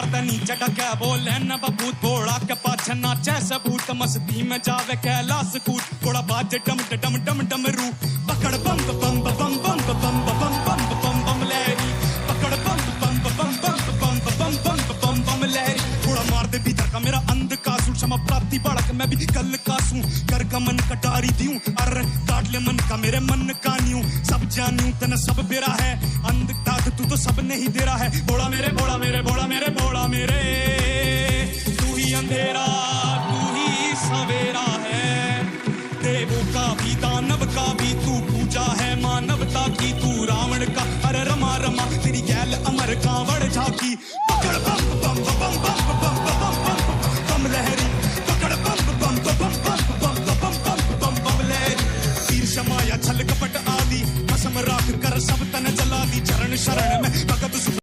माता नीचे डके बोले न बबूत बोड़ा के पाछे नाचे सबूत मस्ती में जावे कैलाश कूद थोड़ा बाजे डम डम डम डमरू पकड़ बम बम बम बम बम बम बम बम बम लहरी पकड़ बम बम बम बम बम बम बम बम बम लहरी थोड़ा मार दे भीतर का मेरा अंध कासू क्षमा प्राप्ति बालक मैं भी कल कासू कर का मन कटारी दियूं अर काट ले मन का मेरे मन कानियूं सब जानूं तने सब बेरा है अंध ताक तू तो सब नहीं दे रहा है बोला मेरे बोला मेरे बोला मेरे बोला मेरे तू ही अंधेरा तू ही सवेरा है देवों का भी दानव का भी तू पूजा है मानवता की तू रावण का अरे रमा रमा तेरी गैल अमर कांवड़ झाकी